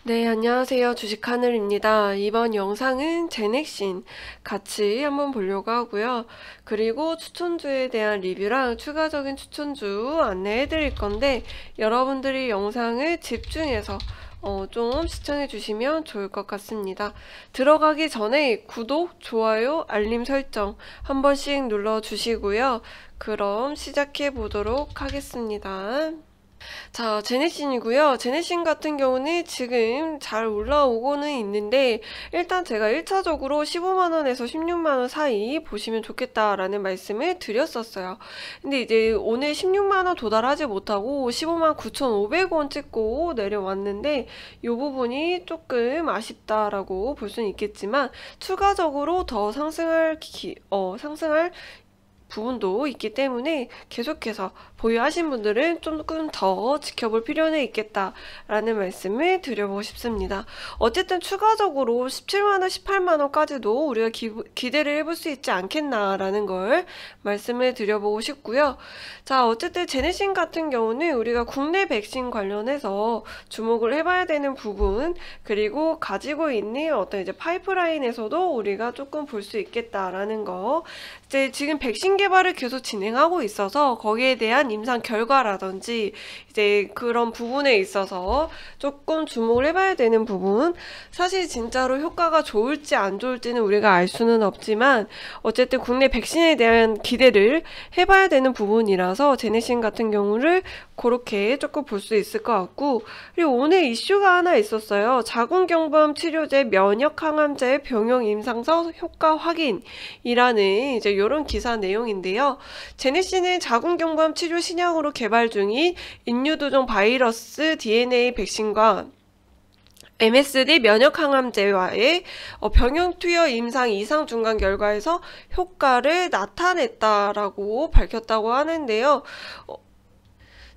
네, 안녕하세요. 주식하늘입니다. 이번 영상은 제넥신 같이 한번 보려고 하고요. 그리고 추천주에 대한 리뷰랑 추가적인 추천주 안내해 드릴 건데 여러분들이 영상을 집중해서 좀 시청해 주시면 좋을 것 같습니다. 들어가기 전에 구독, 좋아요, 알림 설정 한 번씩 눌러 주시고요. 그럼 시작해 보도록 하겠습니다. 자, 제네신이고요. 제네신 같은 경우는 지금 잘 올라오고는 있는데 일단 제가 1차적으로 15만원에서 16만원 사이 보시면 좋겠다라는 말씀을 드렸었어요. 근데 이제 오늘 16만원 도달하지 못하고 15만 9,500원 찍고 내려왔는데 이 부분이 조금 아쉽다라고 볼 수는 있겠지만 추가적으로 더 상승할 부분도 있기 때문에 계속해서 보유하신 분들은 조금 더 지켜볼 필요는 있겠다라는 말씀을 드려보고 싶습니다. 어쨌든 추가적으로 17만원, 18만원까지도 우리가 기대를 해볼 수 있지 않겠나라는 걸 말씀을 드려보고 싶고요. 자, 어쨌든 제네신 같은 경우는 우리가 국내 백신 관련해서 주목을 해봐야 되는 부분, 그리고 가지고 있는 어떤 이제 파이프라인에서도 우리가 조금 볼 수 있겠다라는 거. 이제 지금 백신 개발을 계속 진행하고 있어서 거기에 대한 임상 결과라든지 이제 그런 부분에 있어서 조금 주목을 해봐야 되는 부분, 사실 진짜로 효과가 좋을지 안 좋을지는 우리가 알 수는 없지만 어쨌든 국내 백신에 대한 기대를 해봐야 되는 부분이라서 제네신 같은 경우를 그렇게 조금 볼 수 있을 것 같고, 그리고 오늘 이슈가 하나 있었어요. 자궁경부암 치료제 면역 항암제 병용 임상서 효과 확인이라는 이제 이런 기사 내용인데요. 제네신은 자궁경부암 치료 신약으로 개발 중인 인유두종 바이러스 DNA 백신과 MSD 면역 항암제와의 병용 투여 임상 이상 중간 결과에서 효과를 나타냈다라고 밝혔다고 하는데요.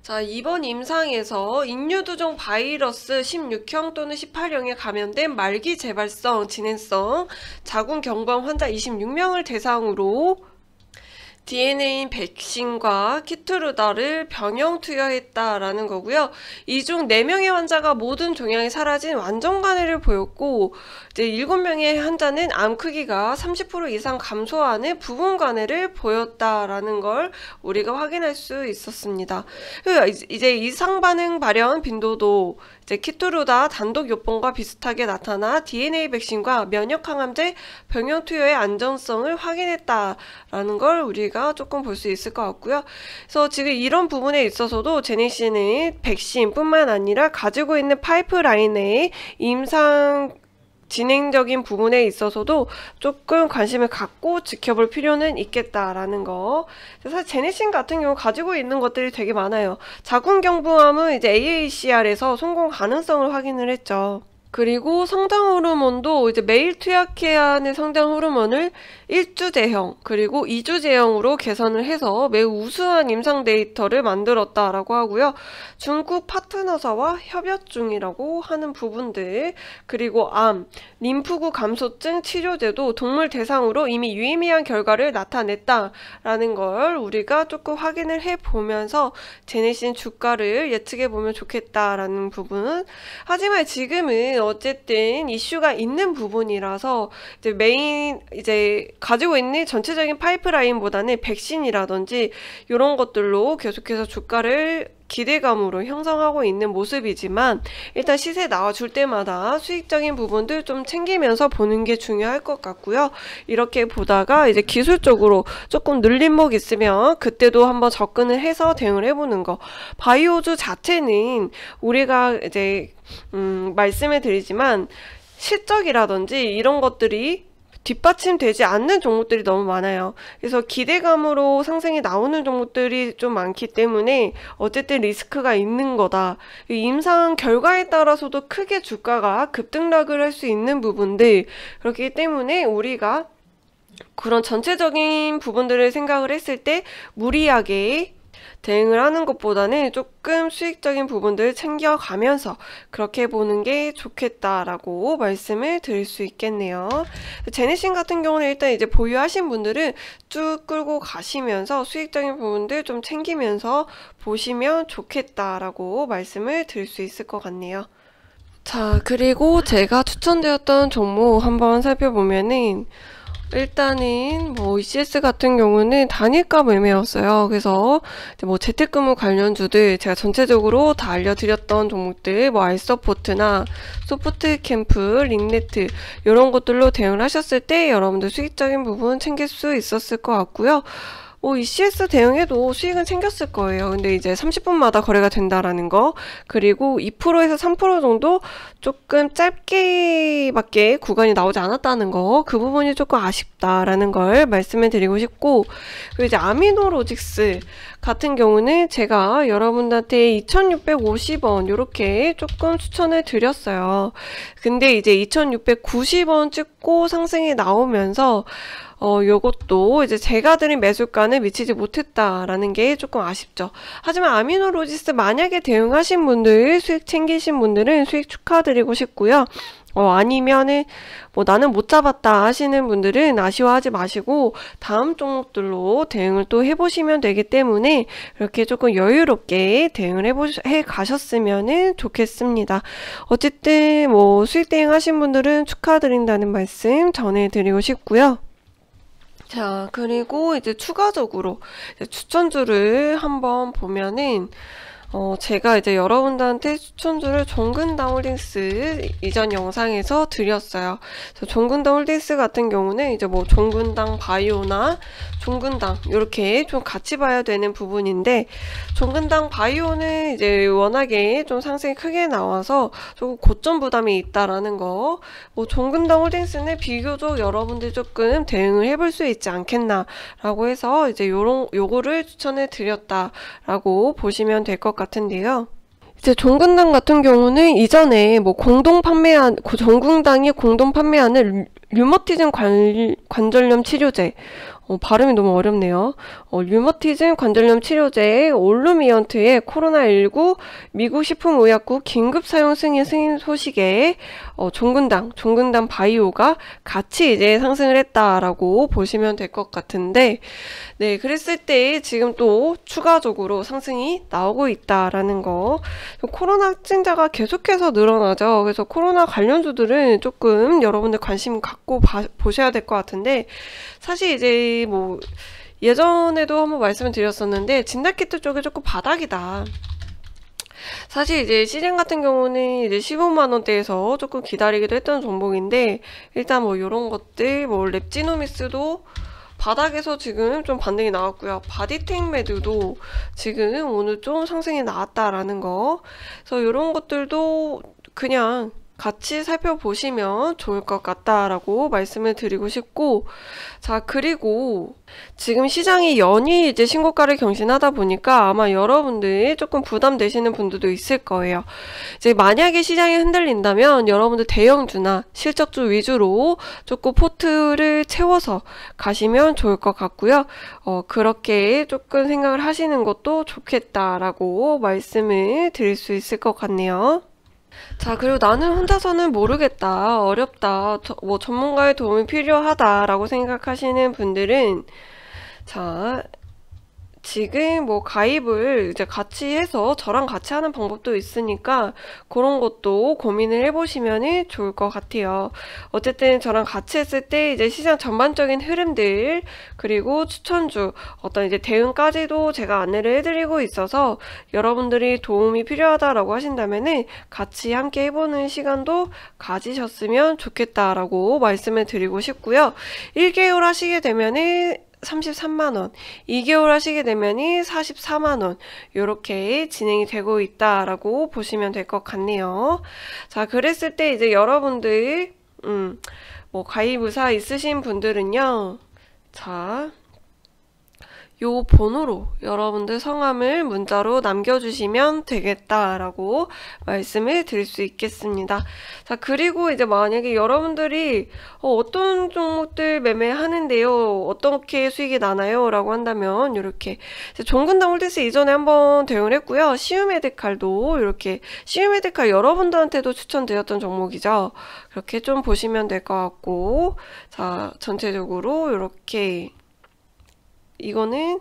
자, 이번 임상에서 인유두종 바이러스 16형 또는 18형에 감염된 말기 재발성, 진행성 자궁경부암 환자 26명을 대상으로 DNA인 백신과 키트루다를 병용 투여했다라는 거고요. 이 중 4명의 환자가 모든 종양이 사라진 완전 관해를 보였고, 이제 7명의 환자는 암 크기가 30% 이상 감소하는 부분 관해를 보였다라는 걸 우리가 확인할 수 있었습니다. 이제 이상 반응 발현 빈도도 이제 키트루다 단독 요법과 비슷하게 나타나 DNA 백신과 면역 항암제 병용 투여의 안전성을 확인했다라는 걸 우리가 조금 볼 수 있을 것 같고요. 그래서 지금 이런 부분에 있어서도 제네신은 백신뿐만 아니라 가지고 있는 파이프라인의 임상 진행적인 부분에 있어서도 조금 관심을 갖고 지켜볼 필요는 있겠다라는 거. 사실 제네신 같은 경우 가지고 있는 것들이 되게 많아요. 자궁경부암은 이제 AACR에서 성공 가능성을 확인을 했죠. 그리고 성장 호르몬도 이제 매일 투약해야 하는 성장 호르몬을 1주제형 그리고 2주제형으로 개선을 해서 매우 우수한 임상 데이터를 만들었다라고 하고요. 중국 파트너사와 협업 중이라고 하는 부분들, 그리고 암, 림프구 감소증 치료제도 동물 대상으로 이미 유의미한 결과를 나타냈다라는 걸 우리가 조금 확인을 해보면서 제네신 주가를 예측해보면 좋겠다라는 부분. 하지만 지금은 어쨌든 이슈가 있는 부분이라서 이제 메인 이제 가지고 있는 전체적인 파이프라인보다는 백신이라든지 이런 것들로 계속해서 주가를 기대감으로 형성하고 있는 모습이지만 일단 시세 나와줄 때마다 수익적인 부분들 좀 챙기면서 보는 게 중요할 것 같고요. 이렇게 보다가 이제 기술적으로 조금 눌림목 있으면 그때도 한번 접근을 해서 대응을 해보는 거. 바이오주 자체는 우리가 이제 말씀을 드리지만 실적이라든지 이런 것들이 뒷받침되지 않는 종목들이 너무 많아요. 그래서 기대감으로 상승이 나오는 종목들이 좀 많기 때문에 어쨌든 리스크가 있는 거다. 임상 결과에 따라서도 크게 주가가 급등락을 할 수 있는 부분들, 그렇기 때문에 우리가 그런 전체적인 부분들을 생각을 했을 때 무리하게 대응을 하는 것보다는 조금 수익적인 부분들을 챙겨가면서 그렇게 보는 게 좋겠다라고 말씀을 드릴 수 있겠네요. 제네신 같은 경우는 일단 이제 보유하신 분들은 쭉 끌고 가시면서 수익적인 부분들 좀 챙기면서 보시면 좋겠다라고 말씀을 드릴 수 있을 것 같네요. 자, 그리고 제가 추천드렸던 종목 한번 살펴보면은 일단은 뭐 ECS 같은 경우는 단일가 매매였어요. 그래서 이제 뭐 재택근무 관련주들 제가 전체적으로 다 알려드렸던 종목들 뭐 알서포트나 소프트캠프, 링네트 이런 것들로 대응을 하셨을 때 여러분들 수익적인 부분 챙길 수 있었을 것 같고요. 뭐 ECS 대응해도 수익은 생겼을 거예요. 근데 이제 30분마다 거래가 된다라는 거, 그리고 2%에서 3% 정도 조금 짧게밖에 구간이 나오지 않았다는 거, 그 부분이 조금 아쉽다라는 걸 말씀을 드리고 싶고, 그리고 이제 아미노로직스 같은 경우는 제가 여러분들한테 2650원 요렇게 조금 추천을 드렸어요. 근데 이제 2690원 찍고 상승이 나오면서 요것도 이제 제가 드린 매수가는 미치지 못했다라는 게 조금 아쉽죠. 하지만 아미노로직스 만약에 대응하신 분들, 수익 챙기신 분들은 수익 축하드리고 싶고요. 아니면은 뭐 나는 못 잡았다 하시는 분들은 아쉬워하지 마시고 다음 종목들로 대응을 또 해보시면 되기 때문에 이렇게 조금 여유롭게 대응을 해 가셨으면 좋겠습니다. 어쨌든 뭐 수익 대응 하신 분들은 축하드린다는 말씀 전해드리고 싶고요. 자, 그리고 이제 추가적으로 이제 추천주를 한번 보면은 제가 이제 여러분들한테 추천주를 종근당 홀딩스 이전 영상에서 드렸어요. 종근당 홀딩스 같은 경우는 이제 뭐 종근당 바이오나 종근당 이렇게 좀 같이 봐야 되는 부분인데, 종근당 바이오는 이제 워낙에 좀 상승이 크게 나와서 조금 고점 부담이 있다라는 거, 뭐 종근당 홀딩스는 비교적 여러분들 조금 대응을 해볼 수 있지 않겠나라고 해서 이제 요거를 추천해 드렸다라고 보시면 될 것 같은데요. 이제 종근당 같은 경우는 이전에 뭐 종근당이 공동 판매하는 류머티즘 관절염 치료제, 발음이 너무 어렵네요. 류머티즘 관절염 치료제 올루미언트의 코로나19 미국 식품의약국 긴급 사용 승인 소식에 종근당 바이오가 같이 이제 상승을 했다라고 보시면 될 것 같은데, 네, 그랬을 때 지금 또 추가적으로 상승이 나오고 있다라는 거. 코로나 확진자가 계속해서 늘어나죠. 그래서 코로나 관련주들은 조금 여러분들 관심 갖고 보셔야 될 것 같은데, 사실 이제 뭐 예전에도 한번 말씀을 드렸었는데 진단키트 쪽이 조금 바닥이다. 사실 이제 시즌 같은 경우는 이제 15만원대에서 조금 기다리기도 했던 종목인데, 일단 뭐 요런 것들 뭐 랩지노미스도 바닥에서 지금 좀 반등이 나왔고요. 바디텍메드도 지금 오늘 좀 상승이 나왔다라는 거. 그래서 이런 것들도 그냥 같이 살펴보시면 좋을 것 같다라고 말씀을 드리고 싶고, 자, 그리고 지금 시장이 연일 이제 신고가를 경신하다 보니까 아마 여러분들 조금 부담되시는 분들도 있을 거예요. 이제 만약에 시장이 흔들린다면 여러분들 대형주나 실적주 위주로 조금 포트를 채워서 가시면 좋을 것 같고요. 그렇게 조금 생각을 하시는 것도 좋겠다라고 말씀을 드릴 수 있을 것 같네요. 자, 그리고 나는 혼자서는 모르겠다, 어렵다, 뭐 전문가의 도움이 필요하다라고 생각하시는 분들은, 자, 지금 뭐 가입을 이제 같이 해서 저랑 같이 하는 방법도 있으니까 그런 것도 고민을 해보시면 좋을 것 같아요. 어쨌든 저랑 같이 했을 때 이제 시장 전반적인 흐름들, 그리고 추천주, 어떤 이제 대응까지도 제가 안내를 해드리고 있어서 여러분들이 도움이 필요하다라고 하신다면은 같이 함께 해보는 시간도 가지셨으면 좋겠다라고 말씀을 드리고 싶고요. 1개월 하시게 되면은 33만원, 2개월 하시게 되면이 44만원, 요렇게 진행이 되고 있다라고 보시면 될 것 같네요. 자, 그랬을 때 이제 여러분들 뭐 가입 의사 있으신 분들은요, 자, 요 번호로 여러분들 성함을 문자로 남겨주시면 되겠다라고 말씀을 드릴 수 있겠습니다. 자, 그리고 이제 만약에 여러분들이 어떤 종목들 매매하는데요, 어떻게 수익이 나나요? 라고 한다면 이렇게 종근당 홀딩스 이전에 한번 대응을 했고요. 시우메디칼도 이렇게, 시우메디칼 여러분들한테도 추천드렸던 종목이죠. 그렇게 좀 보시면 될 것 같고, 자, 전체적으로 이렇게 이거는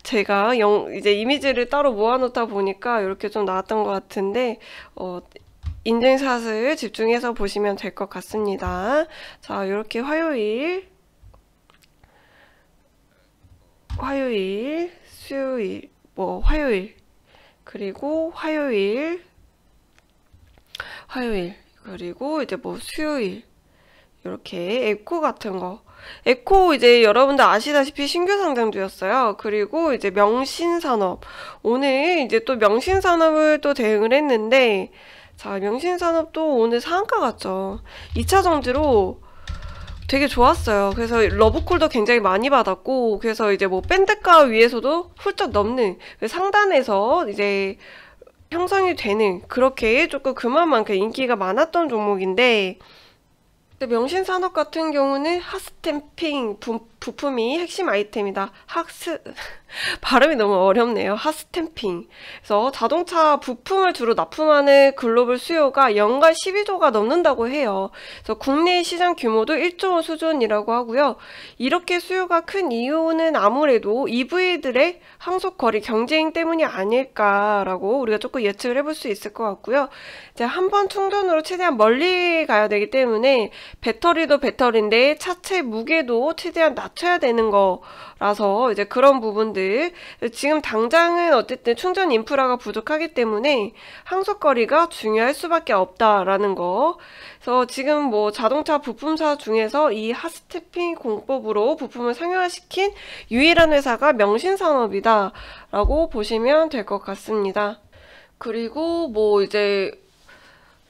제가 이제 이미지를 따로 모아놓다 보니까 이렇게 좀 나왔던 것 같은데, 인증샷을 집중해서 보시면 될 것 같습니다. 자, 이렇게 화요일, 수요일, 화요일, 그리고 화요일, 그리고 이제 수요일, 이렇게 에코 같은 거. 에코 이제 여러분들 아시다시피 신규 상장주였어요. 그리고 이제 명신산업. 오늘 이제 또 명신산업을 또 대응을 했는데, 자, 명신산업도 오늘 상한가 갔죠. 2차 정지로 되게 좋았어요. 그래서 러브콜도 굉장히 많이 받았고, 그래서 이제 밴드가 위에서도 훌쩍 넘는 상단에서 이제 형성이 되는, 그렇게 조금 그만큼 인기가 많았던 종목인데, 명신산업 같은 경우는 핫스탬핑 부품이 핵심 아이템이다. 발음이 너무 어렵네요. 핫스탬핑. 그래서 자동차 부품을 주로 납품하는 글로벌 수요가 연간 12조가 넘는다고 해요. 그래서 국내 시장 규모도 1조 원 수준이라고 하고요. 이렇게 수요가 큰 이유는 아무래도 EV들의 항속거리 경쟁 때문이 아닐까라고 우리가 조금 예측을 해볼 수 있을 것 같고요. 이제 한 번 충전으로 최대한 멀리 가야 되기 때문에 배터리도 배터리인데 차체 무게도 최대한 낮춰야 되는 거라서 이제 그런 부분들, 지금 당장은 어쨌든 충전 인프라가 부족하기 때문에 항속거리가 중요할 수밖에 없다라는 거. 그래서 지금 자동차 부품사 중에서 이 핫스탬핑 공법으로 부품을 상용화시킨 유일한 회사가 명신산업이다 라고 보시면 될 것 같습니다. 그리고 이제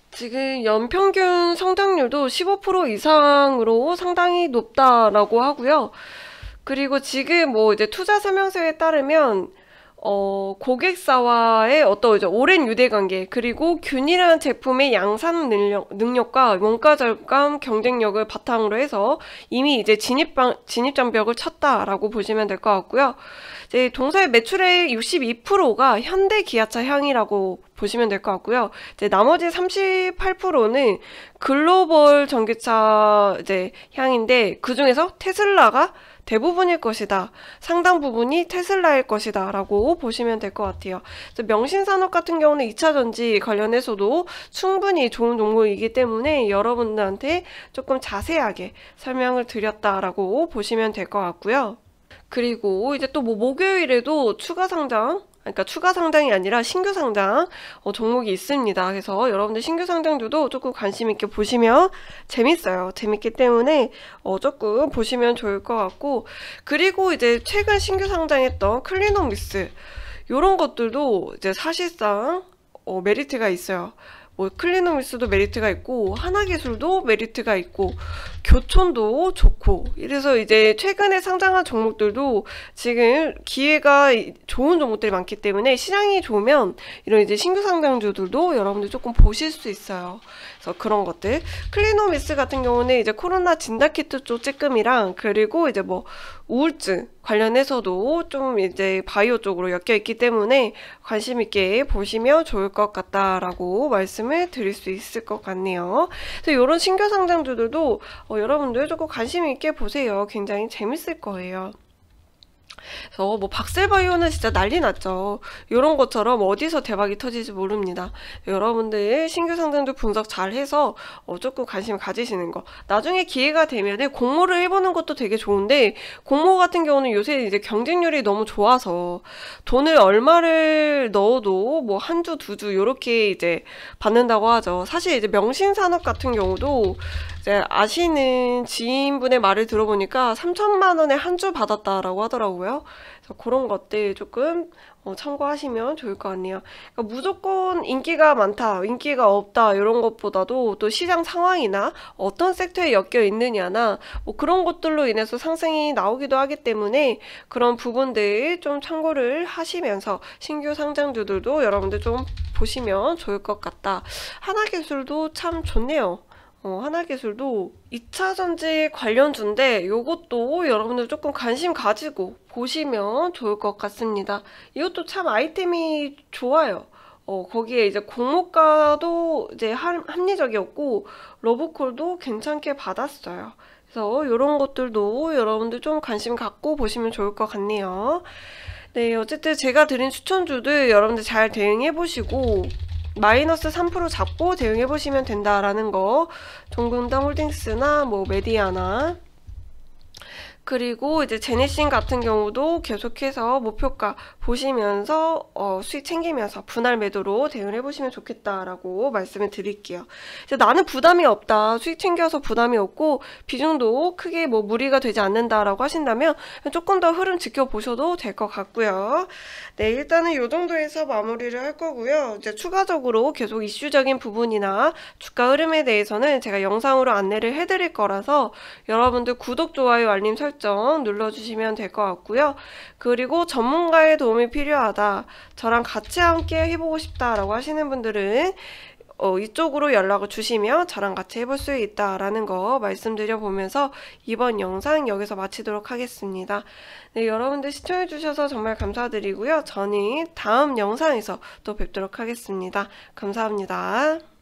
지금 연평균 성장률도 15% 이상으로 상당히 높다라고 하고요. 그리고 지금 이제 투자 설명서에 따르면 고객사와의 이제 오랜 유대관계, 그리고 균일한 제품의 양산 능력과 원가 절감 경쟁력을 바탕으로 해서 이미 이제 진입장벽을 쳤다라고 보시면 될 것 같고요. 이제 동사의 매출의 62%가 현대 기아차 향이라고 보시면 될 것 같고요. 이제 나머지 38%는 글로벌 전기차 이제 향인데, 그 중에서 테슬라가 대부분일 것이다. 상당 부분이 테슬라일 것이다 라고 보시면 될 것 같아요. 명신산업 같은 경우는 2차 전지 관련해서도 충분히 좋은 종목이기 때문에 여러분들한테 조금 자세하게 설명을 드렸다라고 보시면 될 것 같고요. 그리고 이제 또 목요일에도 추가 상장이 아니라 신규 상장 종목이 있습니다. 그래서 여러분들 신규 상장주도 조금 관심 있게 보시면 재밌어요. 재밌기 때문에 조금 보시면 좋을 것 같고, 그리고 이제 최근 신규 상장했던 클리노미스, 요런 것들도 이제 사실상 메리트가 있어요. 클리노미스도 메리트가 있고, 하나기술도 메리트가 있고, 교촌도 좋고, 이래서 이제 최근에 상장한 종목들도 지금 기회가 좋은 종목들이 많기 때문에 시장이 좋으면 이런 이제 신규 상장주들도 여러분들 조금 보실 수 있어요. 그래서 그런 것들. 클리노미스 같은 경우는 이제 코로나 진단키트 쪽 쬐끔이랑, 그리고 이제 우울증 관련해서도 좀 이제 바이오 쪽으로 엮여 있기 때문에 관심 있게 보시면 좋을 것 같다라고 말씀을 드릴 수 있을 것 같네요. 그래서 이런 신규 상장주들도 여러분들 조금 관심 있게 보세요. 굉장히 재밌을 거예요. 그래서 박셀바이오는 진짜 난리 났죠. 이런 것처럼 어디서 대박이 터질지 모릅니다. 여러분들 신규 상장주 분석 잘 해서 조금 관심 가지시는 거. 나중에 기회가 되면은 공모를 해보는 것도 되게 좋은데, 공모 같은 경우는 요새 이제 경쟁률이 너무 좋아서 돈을 얼마를 넣어도 한 주, 두 주 요렇게 이제 받는다고 하죠. 사실 이제 명신산업 같은 경우도 이제 아시는 지인분의 말을 들어보니까 3천만 원에 한 주 받았다라고 하더라고요. 그래서 그런 것들 조금 참고하시면 좋을 것 같네요. 그러니까 무조건 인기가 많다, 인기가 없다 이런 것보다도 또 시장 상황이나 어떤 섹터에 엮여 있느냐나 그런 것들로 인해서 상승이 나오기도 하기 때문에 그런 부분들 좀 참고를 하시면서 신규 상장주들도 여러분들 좀 보시면 좋을 것 같다. 하나기술도 참 좋네요. 하나기술도 2차전지 관련주인데 요것도 여러분들 조금 관심 가지고 보시면 좋을 것 같습니다. 이것도 참 아이템이 좋아요. 거기에 이제 공모가도 이제 합리적이었고, 러브콜도 괜찮게 받았어요. 그래서 이런 것들도 여러분들 좀 관심 갖고 보시면 좋을 것 같네요. 네, 어쨌든 제가 드린 추천주들 여러분들 잘 대응해 보시고, 마이너스 3% 잡고 대응해 보시면 된다라는 거. 동근당 홀딩스나 뭐 메디아나, 그리고 이제 제네신 같은 경우도 계속해서 목표가 보시면서 수익 챙기면서 분할 매도로 대응을 해보시면 좋겠다라고 말씀을 드릴게요. 이제 나는 부담이 없다, 수익 챙겨서 부담이 없고 비중도 크게 뭐 무리가 되지 않는다라고 하신다면 조금 더 흐름 지켜보셔도 될 것 같고요. 네, 일단은 이 정도에서 마무리를 할 거고요. 이제 추가적으로 계속 이슈적인 부분이나 주가 흐름에 대해서는 제가 영상으로 안내를 해드릴 거라서 여러분들 구독, 좋아요, 알림 설정 눌러주시면 될 것 같고요. 그리고 전문가의 도움이 필요하다, 저랑 같이 함께 해보고 싶다라고 하시는 분들은 이쪽으로 연락을 주시면 저랑 같이 해볼 수 있다라는 거 말씀드려 보면서 이번 영상 여기서 마치도록 하겠습니다. 네, 여러분들 시청해 주셔서 정말 감사드리고요. 저는 다음 영상에서 또 뵙도록 하겠습니다. 감사합니다.